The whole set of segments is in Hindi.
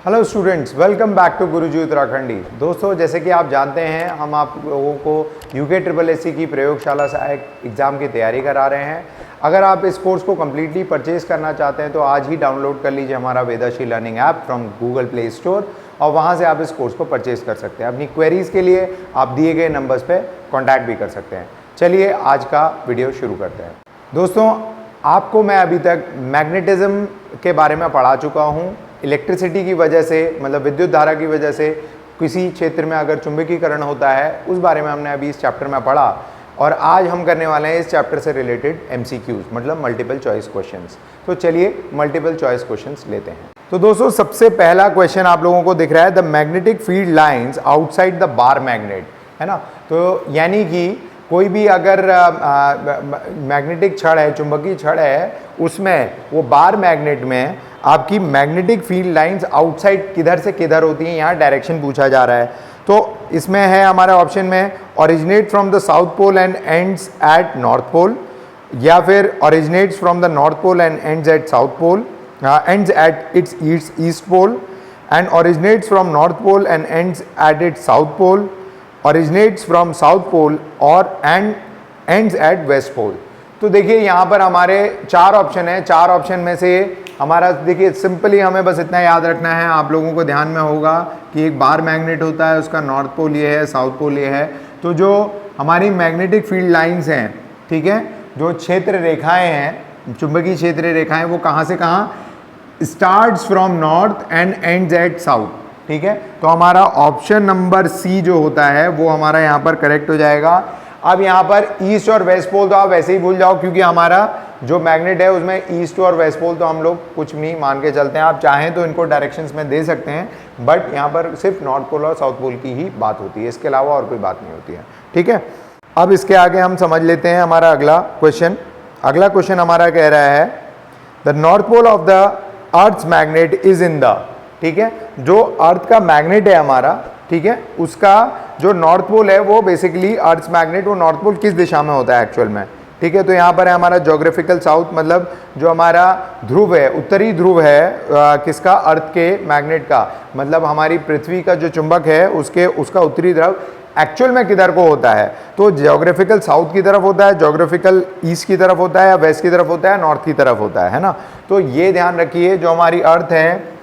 Hello students, welcome back to Guruji Uttarakhandi. दोस्तों, जैसे कि आप जानते हैं, हम आप लोगों को यूके ट्रिपल एससी की प्रयोगशाला सहायक एग्ज़ाम की तैयारी करा रहे हैं। अगर आप इस कोर्स को कम्प्लीटली परचेज करना चाहते हैं तो आज ही डाउनलोड कर लीजिए हमारा Vedashree learning app from Google play store और वहाँ से आप इस कोर्स को परचेज कर सकते हैं। अपनी क्वेरीज़ के लिए आप दिए गए नंबर्स पर कॉन्टैक्ट भी कर सकते हैं। चलिए आज का वीडियो शुरू करते हैं। दोस्तों, आपको मैं अभी तक मैग्नेटिज्म के बारे में पढ़ा चुका हूँ। इलेक्ट्रिसिटी की वजह से, मतलब विद्युत धारा की वजह से किसी क्षेत्र में अगर चुंबकीकरण होता है, उस बारे में हमने अभी इस चैप्टर में पढ़ा। और आज हम करने वाले हैं इस चैप्टर से रिलेटेड MCQs, मतलब मल्टीपल चॉइस क्वेश्चंस। तो चलिए मल्टीपल चॉइस क्वेश्चंस लेते हैं। तो दोस्तों, सबसे पहला क्वेश्चन आप लोगों को दिख रहा है, the magnetic field lines outside the bar magnet, है ना। तो यानी कि कोई भी अगर मैग्नेटिक छड़ है, चुंबकीय छड़ है, उसमें वो बार मैग्नेट में आपकी मैग्नेटिक फील्ड लाइंस आउटसाइड किधर से किधर होती हैं, यहाँ डायरेक्शन पूछा जा रहा है। तो इसमें है हमारे ऑप्शन में originate from the south pole and ends at north pole, या फिर originates from the north pole and ends at south pole, ends at its east pole, and originates from north pole and ends at its south pole, originates from south pole और and ends at west pole। तो देखिए यहाँ पर हमारे चार ऑप्शन है। चार ऑप्शन में से हमारा, देखिए सिंपली हमें बस इतना याद रखना है, आप लोगों को ध्यान में होगा कि एक बार मैग्नेट होता है, उसका नॉर्थ पोल ये है, साउथ पोल ये है। तो जो हमारी मैग्नेटिक फील्ड लाइंस हैं, ठीक है, जो क्षेत्र रेखाएं हैं, चुंबकीय क्षेत्र रेखाएं, वो कहाँ से कहाँ starts from north and ends at south, ठीक है। तो हमारा ऑप्शन नंबर सी जो होता है वो हमारा यहाँ पर करेक्ट हो जाएगा। अब यहाँ पर ईस्ट और वेस्ट पोल तो आप वैसे ही भूल जाओ, क्योंकि हमारा जो मैग्नेट है उसमें ईस्ट और वेस्ट पोल तो हम लोग कुछ नहीं मान के चलते हैं। आप चाहें तो इनको डायरेक्शंस में दे सकते हैं, बट यहाँ पर सिर्फ नॉर्थ पोल और साउथ पोल की ही बात होती है, इसके अलावा और कोई बात नहीं होती है, ठीक है। अब इसके आगे हम समझ लेते हैं हमारा अगला क्वेश्चन। अगला क्वेश्चन हमारा कह रहा है, the north pole of the earth's magnet is in the, ठीक है, जो अर्थ का मैग्नेट है हमारा, ठीक है, उसका जो नॉर्थ पोल है वो बेसिकली अर्थ मैग्नेट, वो नॉर्थ पोल किस दिशा में होता है एक्चुअल में, ठीक है। तो यहाँ पर है हमारा ज्योग्राफिकल साउथ, मतलब जो हमारा ध्रुव है, उत्तरी ध्रुव है किसका, अर्थ के मैग्नेट का, मतलब हमारी पृथ्वी का जो चुंबक है उसका उत्तरी ध्रुव एक्चुअल में किधर को होता है। तो ज्योग्राफिकल साउथ की तरफ होता है, ज्योग्राफिकल ईस्ट की तरफ होता है, या वेस्ट की तरफ होता है, नॉर्थ की तरफ होता है ना। तो ये ध्यान रखिए, जो हमारी अर्थ है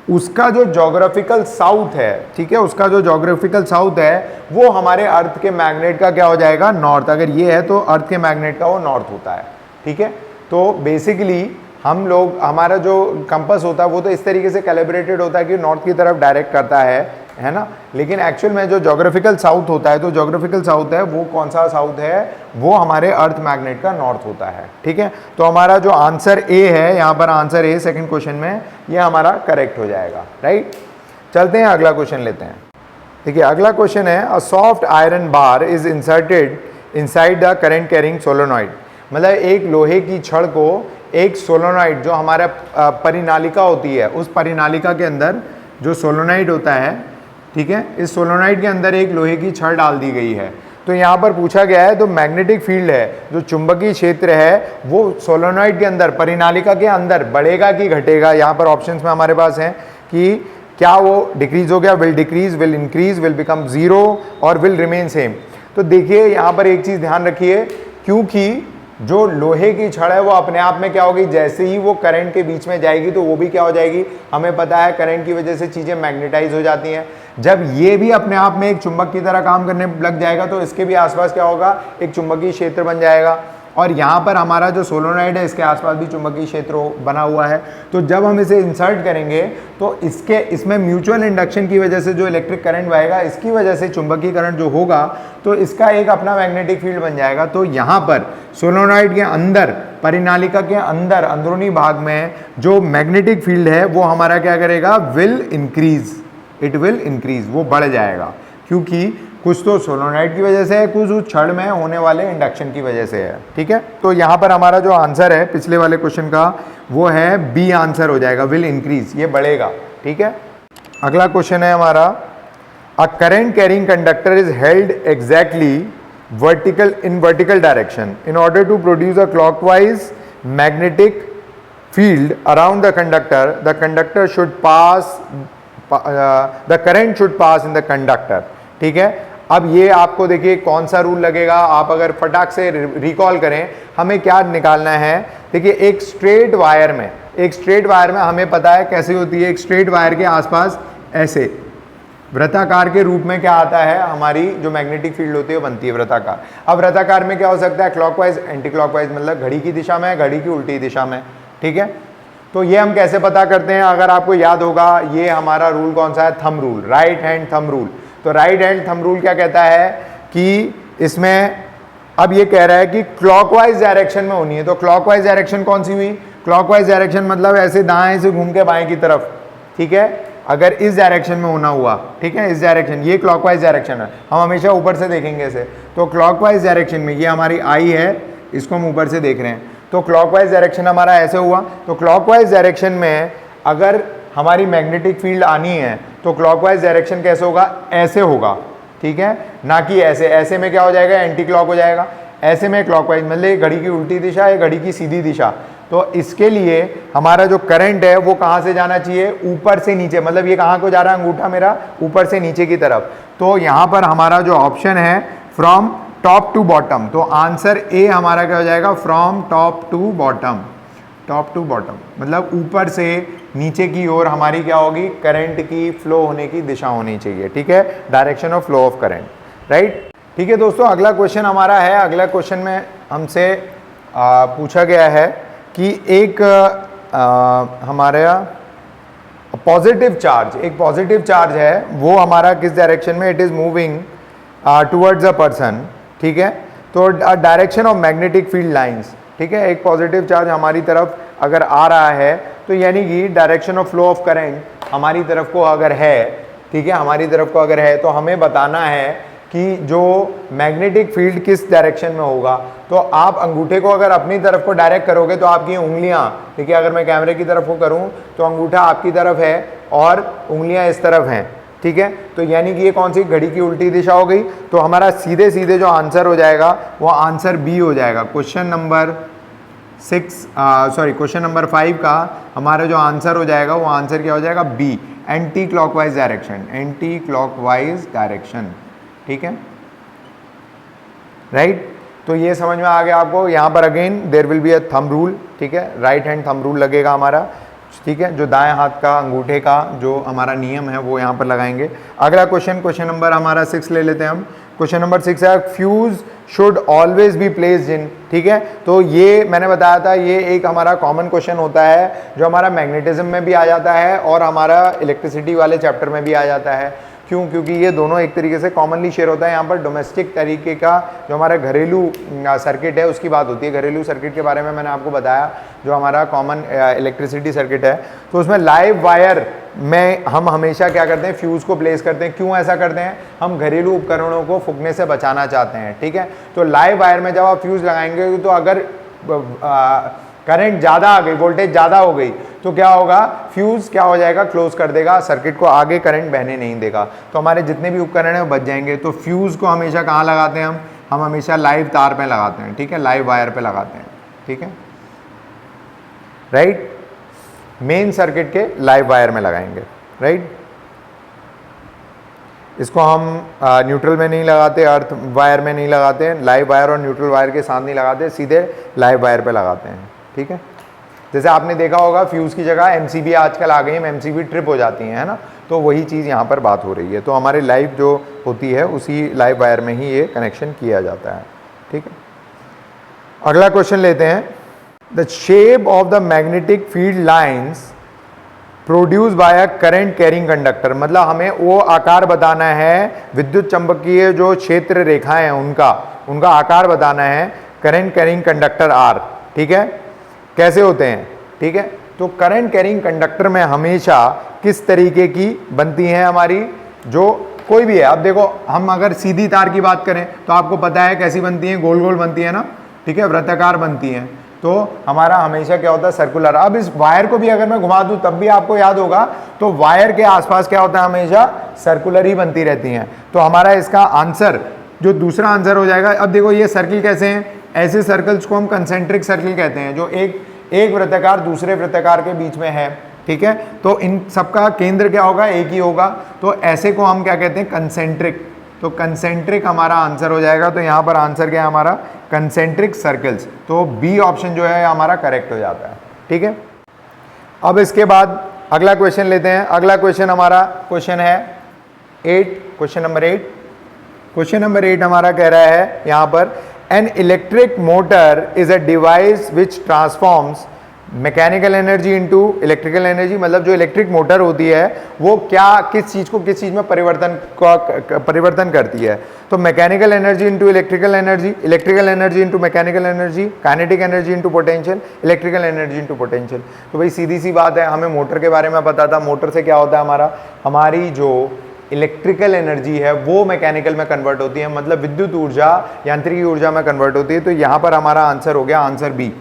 उसका जो ज्योग्राफिकल साउथ है, ठीक है, उसका जो ज्योग्राफिकल साउथ है वो हमारे अर्थ के मैग्नेट का क्या हो जाएगा, नॉर्थ। अगर ये है तो अर्थ के मैग्नेट का वो नॉर्थ होता है, ठीक है। तो बेसिकली हम लोग, हमारा जो कंपास होता है वो तो इस तरीके से कैलिब्रेटेड होता है कि नॉर्थ की तरफ डायरेक्ट करता है ना। लेकिन एक्चुअल में जो ज्योग्राफिकल साउथ होता है, तो ज्योग्राफिकल साउथ है वो कौन सा साउथ है, वो हमारे अर्थ मैग्नेट का नॉर्थ होता है, ठीक है। तो हमारा जो आंसर ए है, यहाँ पर आंसर ए सेकंड क्वेश्चन में, ये हमारा करेक्ट हो जाएगा, राइट। चलते हैं अगला क्वेश्चन लेते हैं। देखिए अगला क्वेश्चन है, a soft iron bar is inserted inside the current carrying solenoid, मतलब एक लोहे की छड़ को एक सोलोनॉइड, जो हमारा परिनालिका होती है, उस परिनालिका के अंदर जो सोलोनॉइड होता है, ठीक है, इस सोलोनॉइड के अंदर एक लोहे की छड़ डाल दी गई है। तो यहाँ पर पूछा गया है, तो मैग्नेटिक फील्ड है, जो चुंबकीय क्षेत्र है, वो सोलोनॉइड के अंदर, परिनालिका के अंदर बढ़ेगा कि घटेगा। यहाँ पर ऑप्शंस में हमारे पास हैं कि क्या वो डिक्रीज हो गया, will decrease, will increase, will become zero, और विल रिमेन सेम। तो देखिए यहाँ पर एक चीज़ ध्यान रखिए, क्योंकि जो लोहे की छड़ है वो अपने आप में क्या होगी, जैसे ही वो करंट के बीच में जाएगी तो वो भी क्या हो जाएगी, हमें पता है करंट की वजह से चीज़ें मैग्नेटाइज हो जाती हैं। जब ये भी अपने आप में एक चुंबक की तरह काम करने लग जाएगा तो इसके भी आसपास क्या होगा, एक चुंबकीय क्षेत्र बन जाएगा। और यहाँ पर हमारा जो सोलोनॉइड है, इसके आसपास भी चुंबकीय क्षेत्र बना हुआ है। तो जब हम इसे इंसर्ट करेंगे तो इसमें म्यूचुअल इंडक्शन की वजह से जो इलेक्ट्रिक करंट बहेगा, इसकी वजह से चुंबकीय करंट जो होगा, तो इसका एक अपना मैग्नेटिक फील्ड बन जाएगा। तो यहाँ पर सोलोनॉइड के अंदर, परिनालिका के अंदर, अंदरूनी भाग में जो मैग्नेटिक फील्ड है वो हमारा क्या करेगा, will increase, it will increase, वो बढ़ जाएगा, क्योंकि कुछ तो सोलोनॉइड की वजह से है, कुछ उस छड़ में होने वाले इंडक्शन की वजह से है, ठीक है। तो यहाँ पर हमारा जो आंसर है पिछले वाले क्वेश्चन का, वो है बी आंसर हो जाएगा, विल इंक्रीज, ये बढ़ेगा, ठीक है। अगला क्वेश्चन है हमारा, a current carrying conductor is held exactly in vertical direction in order to produce a clockwise magnetic field around the conductor should pass the current should pass in the conductor. ठीक है, अब ये आपको देखिए कौन सा रूल लगेगा, आप अगर फटाक से रिकॉल करें, हमें क्या निकालना है। देखिए एक स्ट्रेट वायर में हमें पता है कैसे होती है। एक स्ट्रेट वायर के आसपास ऐसे वृत्ताकार के रूप में क्या आता है, हमारी जो मैग्नेटिक फील्ड होती है वो बनती है वृत्ताकार। अब वृत्ताकार में क्या हो सकता है, क्लॉकवाइज एंटी क्लॉकवाइज, मतलब घड़ी की दिशा में, घड़ी की उल्टी दिशा में। ठीक है, तो ये हम कैसे पता करते हैं, अगर आपको याद होगा ये हमारा रूल कौन सा है, thumb rule, right hand thumb rule. तो राइट हैंड थंब रूल क्या कहता है कि इसमें अब ये कह रहा है कि क्लॉकवाइज डायरेक्शन में होनी है। तो क्लॉकवाइज डायरेक्शन कौन सी हुई, क्लॉकवाइज डायरेक्शन मतलब ऐसे दाएं से घूम के बाएं की तरफ। ठीक है, अगर इस डायरेक्शन में होना हुआ, ठीक है, इस डायरेक्शन, ये क्लॉकवाइज डायरेक्शन है, हम हमेशा ऊपर से देखेंगे इसे। तो क्लॉकवाइज डायरेक्शन में ये हमारी आई है, इसको हम ऊपर से देख रहे हैं, तो क्लॉकवाइज डायरेक्शन हमारा ऐसे हुआ। तो क्लॉकवाइज डायरेक्शन में अगर हमारी मैग्नेटिक फील्ड आनी है तो क्लॉकवाइज डायरेक्शन कैसे होगा, ऐसे होगा। ठीक है, ना कि ऐसे। ऐसे में क्या हो जाएगा, एंटी क्लॉक हो जाएगा। ऐसे में क्लॉकवाइज मतलब घड़ी की उल्टी दिशा है, घड़ी की सीधी दिशा। तो इसके लिए हमारा जो करंट है वो कहाँ से जाना चाहिए, ऊपर से नीचे, मतलब ये कहाँ को जा रहा है, अंगूठा मेरा ऊपर से नीचे की तरफ। तो यहाँ पर हमारा जो ऑप्शन है फ्रॉम टॉप टू बॉटम, तो आंसर ए हमारा क्या हो जाएगा, from top to bottom. Top to bottom मतलब ऊपर से नीचे की ओर हमारी क्या होगी, करंट की फ्लो होने की दिशा होनी चाहिए। ठीक है, direction of flow of current, right. ठीक है दोस्तों, अगला क्वेश्चन हमारा है। अगला क्वेश्चन में हमसे पूछा गया है कि एक हमारा पॉजिटिव चार्ज, एक पॉजिटिव चार्ज है, वो हमारा किस डायरेक्शन में, it is moving towards a person. ठीक है, तो direction of magnetic field lines. ठीक है, एक पॉजिटिव चार्ज हमारी तरफ अगर आ रहा है तो यानी कि direction of flow of current हमारी तरफ को अगर है, ठीक है, हमारी तरफ को अगर है, तो हमें बताना है कि जो मैग्नेटिक फील्ड किस डायरेक्शन में होगा। तो आप अंगूठे को अगर अपनी तरफ को डायरेक्ट करोगे तो आपकी उंगलियां, देखिए अगर मैं कैमरे की तरफ को करूं तो अंगूठा आपकी तरफ है और उंगलियां इस तरफ हैं। ठीक है, तो यानी कि ये कौन सी, घड़ी की उल्टी दिशा हो गई। तो हमारा सीधे सीधे जो आंसर हो जाएगा वो आंसर बी हो जाएगा। क्वेश्चन नंबर 5 का हमारा जो आंसर हो जाएगा वो आंसर क्या हो जाएगा, B, anti clockwise direction, anti clockwise direction. ठीक है, राइट। तो ये समझ में आ गया आपको। यहाँ पर again there will be a thumb rule. ठीक है, राइट हैंड थंब रूल लगेगा हमारा। ठीक है, जो दाएं हाथ का अंगूठे का जो हमारा नियम है वो यहाँ पर लगाएंगे। अगला क्वेश्चन नंबर हमारा 6 ले लेते हैं हम। क्वेश्चन नंबर 6 है, fuse should always be placed in. ठीक है, तो ये मैंने बताया था, ये एक हमारा कॉमन क्वेश्चन होता है जो हमारा मैग्नेटिज्म में भी आ जाता है और हमारा इलेक्ट्रिसिटी वाले चैप्टर में भी आ जाता है। क्यों, क्योंकि ये दोनों एक तरीके से कॉमनली शेयर होता है। यहाँ पर डोमेस्टिक तरीके का जो हमारा घरेलू सर्किट है उसकी बात होती है। घरेलू सर्किट के बारे में मैंने आपको बताया, जो हमारा कॉमन इलेक्ट्रिसिटी सर्किट है, तो उसमें लाइव वायर में हम हमेशा क्या करते हैं, फ्यूज़ को प्लेस करते हैं। क्यों ऐसा करते हैं, हम घरेलू उपकरणों को फूकने से बचाना चाहते हैं। ठीक है, तो लाइव वायर में जब आप फ्यूज़ लगाएंगे तो अगर करंट ज़्यादा आ गई, वोल्टेज ज़्यादा हो गई, तो क्या होगा, फ्यूज़ क्या हो जाएगा, क्लोज कर देगा सर्किट को, आगे करंट बहने नहीं देगा। तो हमारे जितने भी उपकरण हैं वो बच जाएंगे। तो फ्यूज़ को हमेशा कहाँ लगाते हैं हम हमेशा लाइव तार पे लगाते हैं। ठीक है, लाइव वायर पे लगाते हैं। ठीक है, राइट, मेन सर्किट के लाइव वायर में लगाएंगे। राइट, इसको हम न्यूट्रल में नहीं लगाते, अर्थ वायर में नहीं लगाते हैं, लाइव वायर और न्यूट्रल वायर के साथ नहीं लगाते, सीधे लाइव वायर पे लगाते हैं। ठीक है, जैसे आपने देखा होगा फ्यूज़ की जगह एमसीबी आजकल आ गई है, एमसीबी ट्रिप हो जाती है ना, तो वही चीज़ यहाँ पर बात हो रही है। तो हमारे लाइव जो होती है उसी लाइव वायर में ही ये कनेक्शन किया जाता है। ठीक है, अगला क्वेश्चन लेते हैं। The shape of the magnetic field lines produce by a current carrying conductor, मतलब हमें वो आकार बताना है, विद्युत चंबकीय जो क्षेत्र रेखाएं हैं उनका आकार बताना है करंट कैरिंग कंडक्टर आर। ठीक है, कैसे होते हैं। ठीक है, तो करंट कैरिंग कंडक्टर में हमेशा किस तरीके की बनती हैं हमारी, जो कोई भी है। अब देखो, हम अगर सीधी तार की बात करें तो आपको पता है कैसी बनती है, गोल गोल बनती है ना। ठीक है, वृत्ताकार बनती हैं। तो हमारा हमेशा क्या होता है, सर्कुलर। अब इस वायर को भी अगर मैं घुमा दूं तब भी आपको याद होगा, तो वायर के आसपास क्या होता है, हमेशा सर्कुलर ही बनती रहती हैं। तो हमारा इसका आंसर जो दूसरा आंसर हो जाएगा। अब देखो ये सर्किल कैसे हैं, ऐसे सर्कल्स को हम कंसेंट्रिक सर्किल कहते हैं, जो एक वृत्ताकार दूसरे वृत्ताकार के बीच में है। ठीक है। तो इन सबका केंद्र क्या होगा, एक ही होगा। तो ऐसे को हम क्या कहते हैं, कंसेंट्रिक। तो कंसेंट्रिक हमारा आंसर हो जाएगा। तो यहाँ पर आंसर क्या है हमारा, कंसेंट्रिक सर्कल्स। तो बी ऑप्शन जो है हमारा करेक्ट हो जाता है, ठीक है। अब इसके बाद अगला क्वेश्चन लेते हैं। अगला क्वेश्चन हमारा क्वेश्चन है 8, क्वेश्चन नंबर 8। क्वेश्चन नंबर 8 हमारा कह रहा है यहाँ पर, an electric motor is a device which transforms mechanical energy into electrical energy. मतलब जो इलेक्ट्रिक मोटर होती है वो क्या, किस चीज़ को किस चीज़ में परिवर्तन करती है। तो mechanical energy into electrical energy, electrical energy into mechanical energy, kinetic energy into potential, electrical energy into potential. तो भाई सीधी सी बात है, हमें मोटर के बारे में पता था। मोटर से क्या होता है हमारा, हमारी जो इलेक्ट्रिकल एनर्जी है वो मैकेनिकल में कन्वर्ट होती है, मतलब विद्युत ऊर्जा यांत्रिकी ऊर्जा में कन्वर्ट होती है। तो यहाँ पर हमारा आंसर हो गया आंसर बी,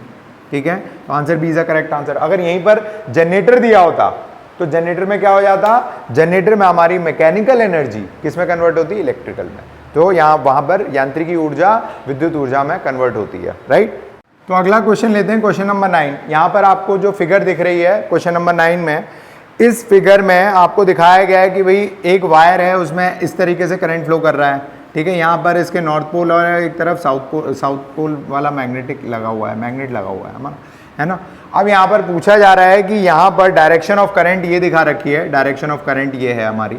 ठीक है। तो answer B is the correct answer. अगर यहीं पर जनरेटर दिया होता तो जनरेटर में क्या हो जाता, जनरेटर में हमारी मैकेनिकल एनर्जी किस में कन्वर्ट होती है, इलेक्ट्रिकल में। तो यहाँ वहां पर यांत्रिकी ऊर्जा विद्युत ऊर्जा में कन्वर्ट होती है, राइट। तो अगला क्वेश्चन लेते हैं, क्वेश्चन नंबर 9। यहाँ पर आपको जो फिगर दिख रही है क्वेश्चन नंबर 9 में, इस फिगर में आपको दिखाया गया है कि भाई एक वायर है, उसमें इस तरीके से करंट फ्लो कर रहा है, ठीक है। यहाँ पर इसके नॉर्थ पोल और एक तरफ साउथ पोल वाला मैग्नेट लगा हुआ है ना। अब यहाँ पर पूछा जा रहा है कि यहाँ पर डायरेक्शन ऑफ करंट ये दिखा रखी है, डायरेक्शन ऑफ करंट ये है हमारी,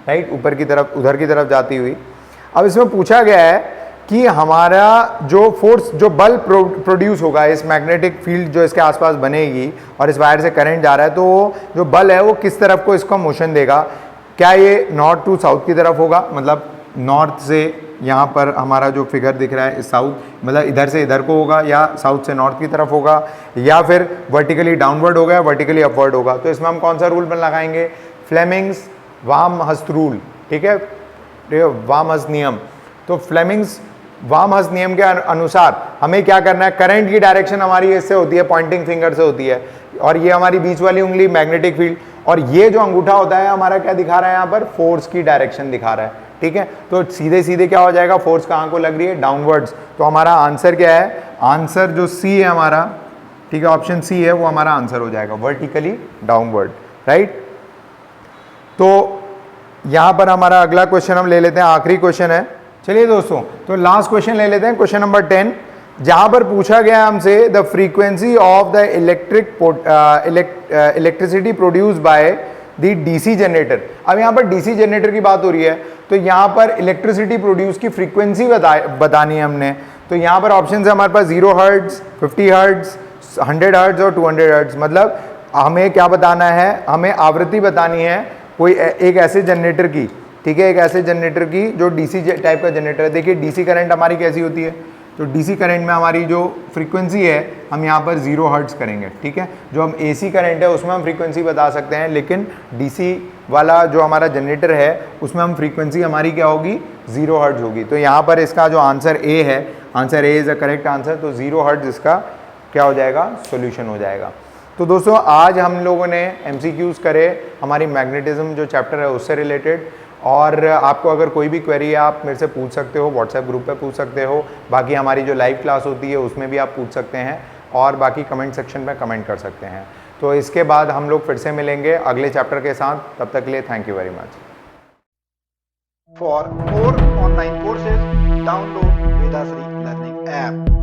राइट, ऊपर की तरफ, उधर की तरफ जाती हुई। अब इसमें पूछा गया है कि हमारा जो फोर्स, जो बल प्रोड्यूस होगा, इस मैग्नेटिक फील्ड जो इसके आसपास बनेगी और इस वायर से करंट जा रहा है, तो जो बल है वो किस तरफ को इसको मोशन देगा। क्या ये नॉर्थ टू साउथ की तरफ होगा, मतलब नॉर्थ से यहाँ पर हमारा जो फिगर दिख रहा है साउथ, मतलब इधर से इधर को होगा, या साउथ से नॉर्थ की तरफ होगा, या फिर वर्टिकली डाउनवर्ड होगा या वर्टिकली अपवर्ड होगा। तो इसमें हम कौन सा रूल लगाएंगे, फ्लेमिंग्स वामहस्त रूल, ठीक है, वामहस्त नियम। तो फ्लेमिंग्स वामहस्त नियम के अनुसार हमें क्या करना है, करंट की डायरेक्शन हमारी इससे होती है, पॉइंटिंग फिंगर से होती है, और ये हमारी बीच वाली उंगली मैग्नेटिक फील्ड, और ये जो अंगूठा होता है हमारा क्या दिखा रहा है, यहाँ पर फोर्स की डायरेक्शन दिखा रहा है, ठीक है। तो सीधे सीधे क्या हो जाएगा, फोर्स कहाँ को लग रही है, डाउनवर्ड्स। तो हमारा आंसर क्या है, आंसर जो सी है हमारा, ठीक है, ऑप्शन सी है, वो हमारा आंसर हो जाएगा, वर्टिकली डाउनवर्ड, राइट। तो यहां पर हमारा अगला क्वेश्चन हम ले लेते हैं, आखिरी क्वेश्चन है। चलिए दोस्तों, तो लास्ट क्वेश्चन ले लेते हैं, क्वेश्चन नंबर 10, जहां पर पूछा गया हमसे the frequency of the electricity produce by the DC generator. अब यहाँ पर डीसी जनरेटर की बात हो रही है, तो यहाँ पर इलेक्ट्रिसिटी प्रोड्यूस की फ्रीक्वेंसी बतानी है हमने। तो यहाँ पर ऑप्शन है हमारे पास 0 हर्ट्ज, 50 हर्ट्ज, 100 हर्ट्ज और 200 हर्ट्ज। मतलब हमें क्या बताना है, हमें आवृत्ति बतानी है कोई एक ऐसे जनरेटर की, ठीक है, एक ऐसे जनरेटर की जो डीसी टाइप का जनरेटर है। देखिए डीसी करंट हमारी कैसी होती है, तो डीसी करंट में हमारी जो फ्रीक्वेंसी है हम यहाँ पर 0 हर्ट्ज करेंगे, ठीक है। जो हम एसी करंट है उसमें हम फ्रीक्वेंसी बता सकते हैं, लेकिन डीसी वाला जो हमारा जनरेटर है उसमें हम फ्रीक्वेंसी हमारी क्या होगी, 0 हर्ट्ज होगी। तो यहाँ पर इसका जो आंसर ए है, answer A is a correct answer. तो 0 हर्ट्ज इसका क्या हो जाएगा, सोल्यूशन हो जाएगा। तो दोस्तों आज हम लोगों ने MCQs करे हमारी मैग्नेटिज्म जो चैप्टर है उससे रिलेटेड, और आपको अगर कोई भी क्वेरी है आप मेरे से पूछ सकते हो, व्हाट्सएप ग्रुप पे पूछ सकते हो, बाकी हमारी जो लाइव क्लास होती है उसमें भी आप पूछ सकते हैं, और बाकी कमेंट सेक्शन में कमेंट कर सकते हैं। तो इसके बाद हम लोग फिर से मिलेंगे अगले चैप्टर के साथ, तब तक के लिए thank you very much. For more online courses, download Vedasri Learning app.